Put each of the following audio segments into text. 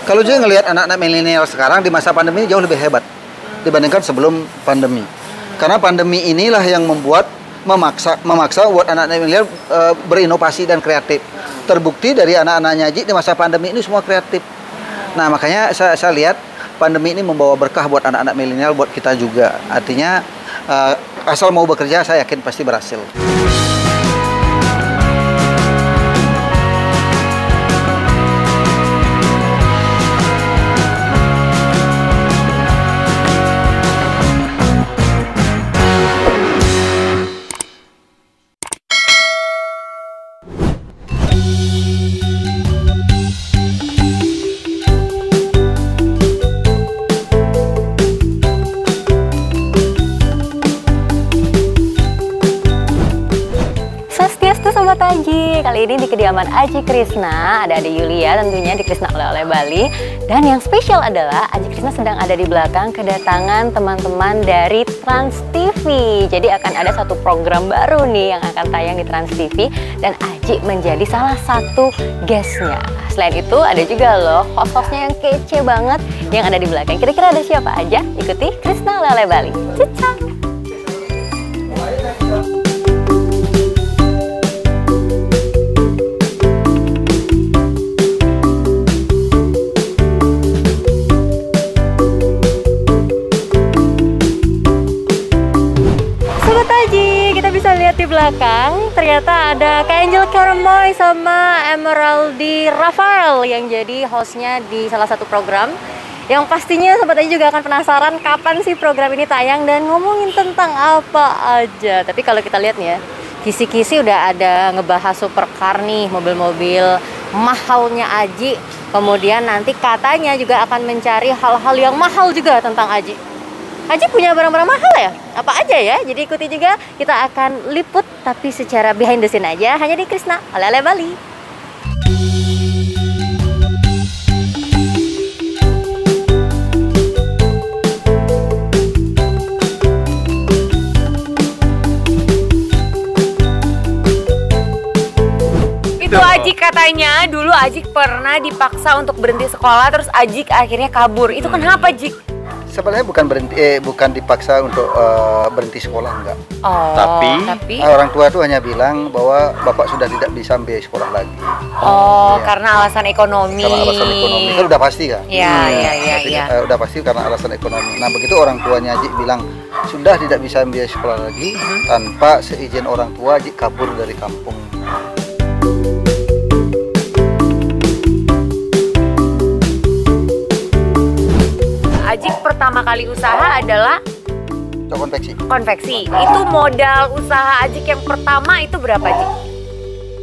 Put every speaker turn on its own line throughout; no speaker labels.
Kalau Ji ngelihat anak-anak milenial sekarang di masa pandemi jauh lebih hebat dibandingkan sebelum pandemi. Karena pandemi inilah yang membuat memaksa buat anak-anak milenial berinovasi dan kreatif. Terbukti dari anak-anaknya Ji di masa pandemi ini semua kreatif. Nah, makanya saya lihat pandemi ini membawa berkah buat anak-anak milenial, buat kita juga. Artinya asal mau bekerja, saya yakin pasti berhasil.
Sobat Aji, kali ini di kediaman Aji Krisna ada Ade Yulia tentunya di Krisna Oleh-oleh Bali. Dan yang spesial adalah Aji Krisna sedang ada di belakang kedatangan teman-teman dari Trans TV. Jadi akan ada satu program baru nih yang akan tayang di Trans TV dan Aji menjadi salah satu guestnya. Selain itu ada juga loh host-hostnya yang kece banget yang ada di belakang. Kira-kira ada siapa aja? Ikuti Krisna Oleh-oleh Bali. Cicak! Lihat di belakang, ternyata ada Kak Angel Karamoy sama Emeraldi Rafael yang jadi hostnya di salah satu program. Yang pastinya Sobat Aji juga akan penasaran kapan sih program ini tayang dan ngomongin tentang apa aja. Tapi kalau kita lihat nih ya, kisi-kisi udah ada ngebahas supercar nih, mobil-mobil mahalnya Aji. Kemudian nanti katanya juga akan mencari hal-hal yang mahal juga tentang Aji. Aji punya barang-barang mahal ya? Apa aja ya? Jadi ikuti juga, kita akan liput tapi secara behind the scene aja, hanya di Krisna Oleh-oleh Bali. Itu Ajik katanya, dulu Ajik pernah dipaksa untuk berhenti sekolah, terus Ajik akhirnya kabur. Itu kenapa, Jik?
Sebenarnya bukan dipaksa untuk berhenti sekolah, enggak.
Oh,
tapi orang tua itu hanya bilang bahwa bapak sudah tidak bisa biaya sekolah lagi.
Oh, ya. Karena alasan ekonomi.
Karena alasan ekonomi, itu udah pasti kan?
Iya.
Udah pasti karena alasan ekonomi. Nah, begitu orang tuanya Ajik bilang sudah tidak bisa biaya sekolah lagi, tanpa seizin orang tua Ajik kabur dari kampung.
Ajik pertama kali usaha adalah konveksi. Itu modal usaha Ajik yang pertama itu berapa, Ajik?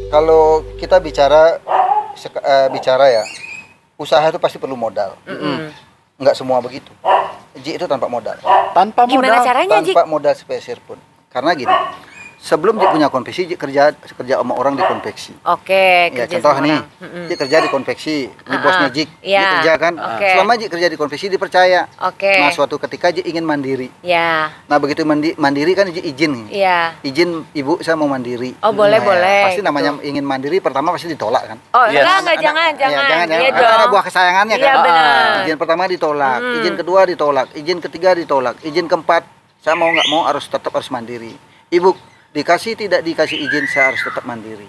Kalau kita bicara ya, usaha itu pasti perlu modal. Nggak semua begitu. Ajik itu tanpa modal.
Gimana caranya, Ajik?
Tanpa modal sepeser pun. Karena gini, sebelum Jik punya konveksi, Jik kerja sama orang di konveksi.
Oke,
ya, contoh nih, Jik kerja di konveksi, ini bosnya Jik, Jik kerja kan. Selama Jik kerja di konveksi dipercaya. Nah, suatu ketika Jik ingin mandiri. Nah, begitu mandiri kan Jik izin. Izin ibu, saya mau mandiri.
Oh, boleh.
Pasti namanya ingin mandiri pertama pasti ditolak kan.
Oh, enggak, jangan.
Karena buah kesayangannya kan.
Iya, benar.
Izin pertama ditolak, izin kedua ditolak, izin ketiga ditolak, izin keempat saya mau nggak mau tetap harus mandiri. Ibu dikasih tidak dikasih izin, saya harus tetap mandiri.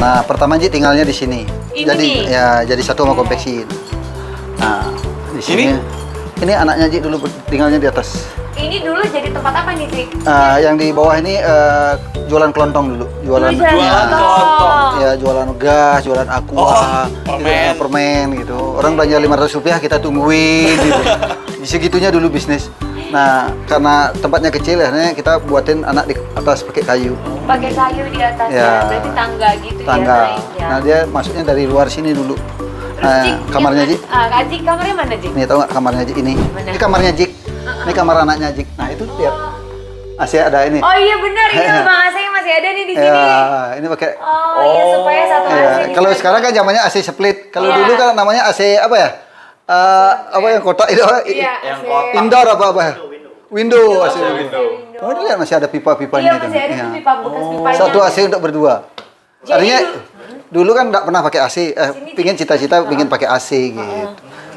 Nah, pertama Ji tinggalnya di sini. Jadi satu sama konveksi. Nah, di sini. Ini anaknya Ji dulu tinggalnya di atas.
Ini dulu jadi tempat apa nih, Ji?
Yang di bawah ini jualan kelontong dulu. Jualan
kelontong.
Ya, jualan gas, jualan aqua, permen gitu. Orang belanja Rp500, kita tungguin gitu. Di segitunya dulu bisnis. Nah, karena tempatnya kecil, akhirnya kita buatin anak di atas pakai kayu.
Pakai kayu di atas ya, berarti tangga gitu
ya. Nah, dia masuknya dari luar sini dulu. Nah, kamarnya Jik.
Ajik, kamarnya mana, Jik?
Nih, tahu nggak kamarnya Jik ini? Ini kamarnya Jik. Ini kamar anaknya Jik. Nah, itu lihat. AC ada ini.
Oh iya benar, ini lubang AC masih ada nih di sini.
Iya, ini pakai.
Oh iya, supaya satu AC.
Kalau sekarang kan zamannya AC split. Kalau dulu kan namanya AC apa ya? Apa yang kotak itu?
Iya,
yang kotak.
Indoor apa ya? Window AC. Oh, lihat masih ada pipa-pipanya
Iya, masih ada tuh pipa bekas pipanya.
Satu AC untuk berdua. Artinya dulu kan nggak pernah pakai AC. Pingin cita-cita pingin pakai AC gitu.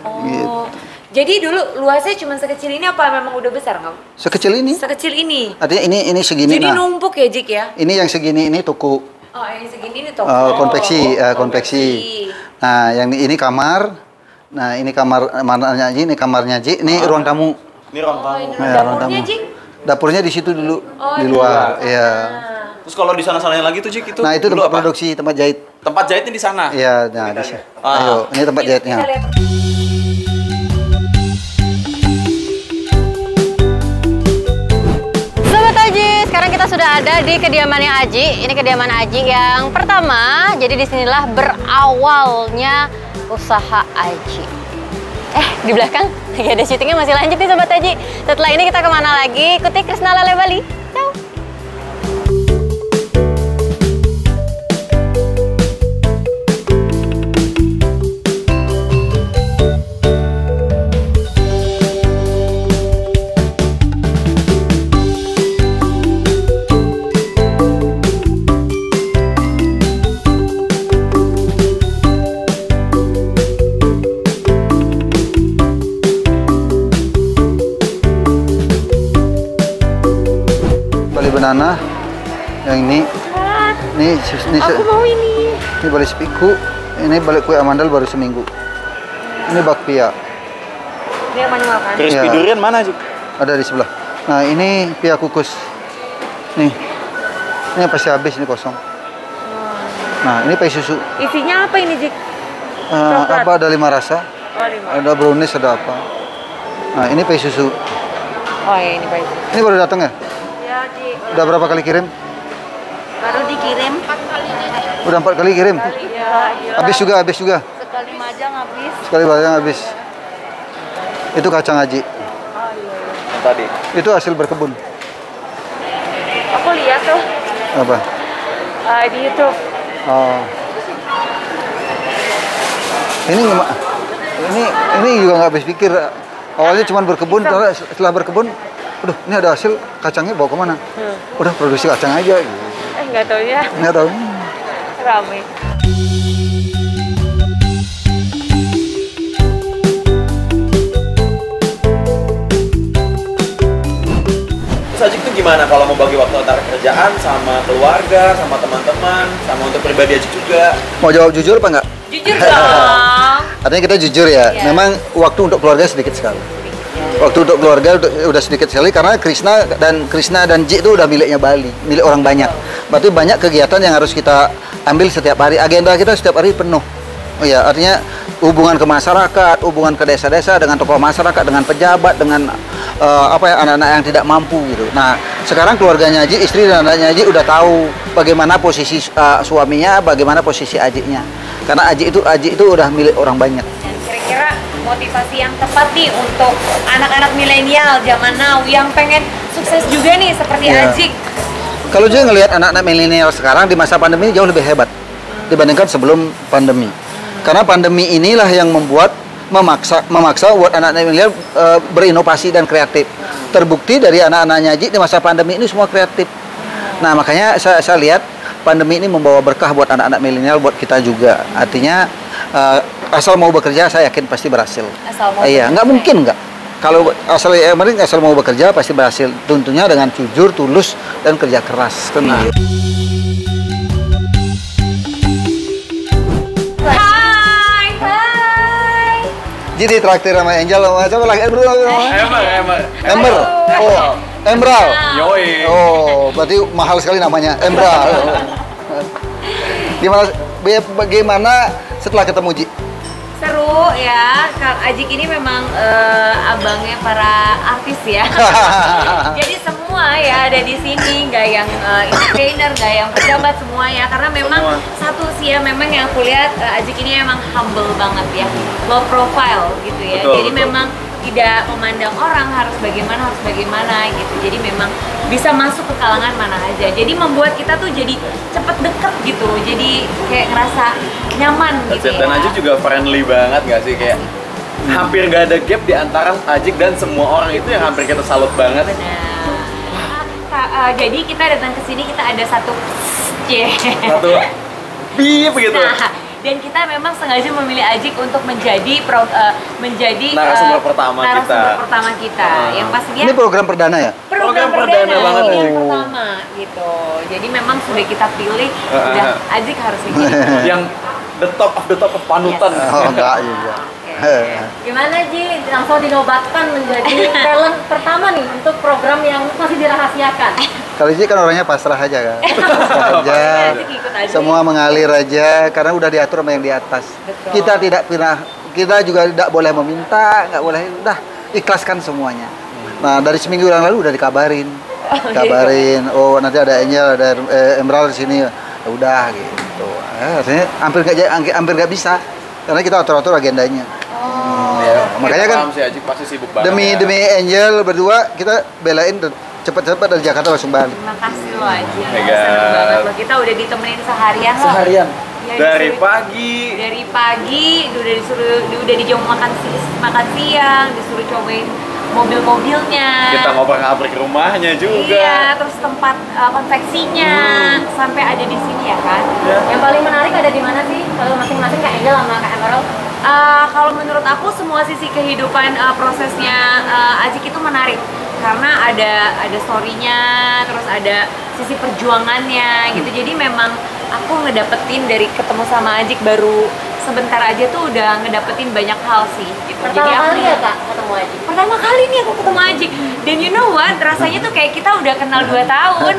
Oh. Jadi dulu luasnya cuma sekecil ini apa memang udah besar nggak?
Sekecil ini.
Sekecil ini.
Artinya ini segini.
Jadi numpuk ya Jik ya?
Ini yang segini ini toko.
Oh ini segini ini toko.
Konveksi. Nah yang ini kamar. Nah ini kamarnya Ji, ini kamarnya Ji, ini ruang tamu.
Ini ruang tamu.
Ini
Ya, ruang
dapurnya
tamu.
Jik?
Dapurnya di situ dulu, di
di
luar. Iya.
Terus kalau di sana-sananya lagi tuh Jik itu.
Nah itu
dulu
tempat produksi, tempat jahit.
Tempat jahitnya di sana.
Iya, nah di sini. Ayo, ini tempat jahitnya.
Kita lihat. Sobat Aji, sekarang kita sudah ada di kediamannya Aji. Ini kediaman Aji yang pertama. Jadi disinilah berawalnya usaha Aji. Di belakang lagi ada syutingnya masih lanjut nih Sobat Aji. Setelah ini kita kemana lagi? Ikuti Krisna Lale Bali. Ciao.
Banana yang ini
Aku mau ini.
ini balik spiku, ini balik kue amandel baru seminggu, ini bakpia
Dia manual kan?
Crispy
Iya.
durian mana Jik?
ada di sebelah. Nah ini pia kukus nih, ini pasti habis, ini kosong. Nah ini pie susu.
Isinya apa ini Jik?
Apa ada 5 rasa,
Oh 5.
ada brownies, ada apa. Nah ini pie susu,
Oh ya ini baik.
ini baru datang ya.
Ya Jik.
Udah berapa kali kirim?
Baru dikirim.
Udah 4 kali kirim.
Iya.
Habis juga.
Sekali majang habis.
Sekali banyak habis. Itu kacang Haji.
Yang tadi.
Itu hasil berkebun.
Aku lihat tuh
Apa?
di YouTube.
Oh. Ini juga nggak habis pikir. Awalnya cuma berkebun, setelah berkebun, aduh ini ada hasil, kacangnya bawa kemana? Udah produksi kacang aja. Gitu.
Nggak tahu ya.
Nggak tahu.
Ramai.
Terus Ajik tuh gimana kalau mau bagi waktu antara kerjaan sama keluarga, sama teman-teman, sama untuk pribadi Ajik juga?
Mau jawab jujur apa nggak?
Jujur dong.
Artinya kita jujur ya.
Iya.
Memang waktu untuk keluarga sedikit sekali. Waktu untuk keluarga udah sedikit sekali karena Krisna dan Ji itu udah miliknya Bali, milik orang banyak. Berarti banyak kegiatan yang harus kita ambil setiap hari. Agenda kita setiap hari penuh. Oh ya, artinya hubungan ke masyarakat, hubungan ke desa-desa dengan tokoh masyarakat, dengan pejabat, dengan anak-anak yang tidak mampu gitu. Nah, sekarang keluarganya Ji, istri dan anaknya Ji udah tahu bagaimana posisi suaminya, bagaimana posisi Ajiknya. Karena Aji itu udah milik orang banyak.
Dan kira-kira motivasi yang tepat nih untuk anak-anak milenial zaman now yang pengen sukses juga nih seperti
Iya.
Ajik.
Kalau juga ngelihat anak-anak milenial sekarang di masa pandemi jauh lebih hebat dibandingkan sebelum pandemi. Karena pandemi inilah yang memaksa buat anak-anak milenial berinovasi dan kreatif. Terbukti dari anak-anaknya Ji di masa pandemi ini semua kreatif. Nah, makanya saya lihat pandemi ini membawa berkah buat anak-anak milenial, buat kita juga. Artinya asal mau bekerja, saya yakin pasti berhasil.
Asal mau
Iya, nggak mungkin nggak. Kalau asal mau bekerja pasti berhasil. Tentunya dengan jujur, tulus, dan kerja keras. Tenang.
Hai.
Jadi traktir sama Angel, coba lagi Ember. Oh, Emerald.
Yoi.
Oh, berarti mahal sekali namanya, Emerald. Bagaimana setelah ketemu Ji?
Seru ya, Kang Ajik ini memang abangnya para artis ya. Jadi semua ya ada di sini, nggak yang entertainer, nggak yang pejabat, semua ya. Karena memang satu sih ya, memang yang aku lihat Ajik ini emang humble banget ya, low profile gitu ya.
Betul,
Jadi
betul.
memang tidak memandang orang harus bagaimana gitu. Jadi memang bisa masuk ke kalangan mana aja. Jadi membuat kita tuh jadi cepet deket gitu. Jadi kayak ngerasa nyaman gitu ya.
Dan Ajik juga friendly banget nggak sih, kayak hampir nggak ada gap di antara Ajik dan semua orang, itu yang hampir kita salut banget.
Benar. Jadi kita datang ke sini kita ada satu
Bip gitu.
Nah, dan kita memang sengaja memilih Ajik untuk menjadi
narasumber pertama
kita. Yang pastinya
Ini program perdana ya?
Program perdana banget
yang
Ajik.
pertama gitu. Jadi memang sudah kita pilih, udah Ajik harus ini.
Yang the top of panutan.
Yes.
Oh, enggak juga.
Gimana Ji, langsung dinobatkan menjadi talent pertama nih untuk program yang masih dirahasiakan.
Kalau sih kan orangnya pasrah aja kan. Pasrah aja.
Ajik ikut aja.
Semua mengalir aja karena udah diatur sama yang di atas.
Betul.
Kita juga tidak boleh meminta, nggak boleh, udah ikhlaskan semuanya. Nah, dari seminggu yang lalu udah dikabarin. Oh nanti ada Angel, ada Emerald di sini. Ya udah gitu. Rasanya hampir nggak bisa karena kita atur agendanya. Makanya kan
si Ajik pasti sibuk banget.
demi Angel berdua kita belain cepet-cepet dari Jakarta langsung balik.
Terima kasih loh Ajik.
Mega.
Seneng banget loh. Kita udah ditemenin seharian loh. Ya,
dari
dari pagi udah dijemput makan siang, disuruh cobain mobil-mobilnya.
kita ngoper-ngoper ke rumahnya juga.
Iya, terus tempat konveksinya sampai ada di sini ya kan.
Ya.
Yang paling menarik ada di mana sih? Kalau masing-masing Kak Angel sama Kak Emerald? Kalau menurut aku semua sisi kehidupan prosesnya Ajik itu menarik karena ada story-nya, terus ada sisi perjuangannya gitu. Jadi memang aku ngedapetin dari ketemu sama Ajik baru sebentar aja tuh udah ngedapetin banyak hal sih gitu.
Pertama
Jadi
kali ya Kak ketemu Ajik?
Pertama kali nih aku ketemu Ajik. Dan you know what? Rasanya tuh kayak kita udah kenal 2 tahun.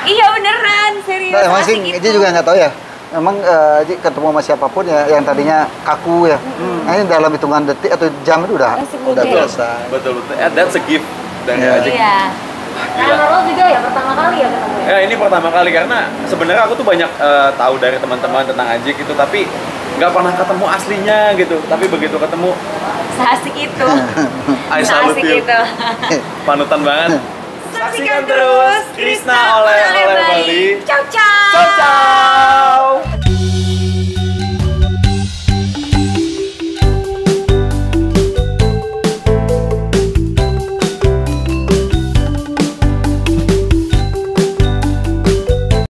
Iya beneran, serius.
Nah, emang sih
asik
dia juga nggak tahu ya. Emang Ajik ketemu sama siapapun ya yang tadinya kaku ya. Nah, ini dalam hitungan detik atau jam itu udah biasa.
Betul. That's a gift dari
Iya.
Ajik.
Iya.
Nah, Emerald juga ya pertama kali ya ketemu ya?
Ya ini pertama kali karena sebenarnya aku tuh banyak tahu dari teman-teman tentang Ajik itu, tapi nggak pernah ketemu aslinya gitu. Tapi begitu ketemu,
Seasik itu.
I salute
Seasik
you.
itu.
Panutan banget.
Saksikan terus
Krishna oleh Bali.
Ciao ciao.
Ciao ciao.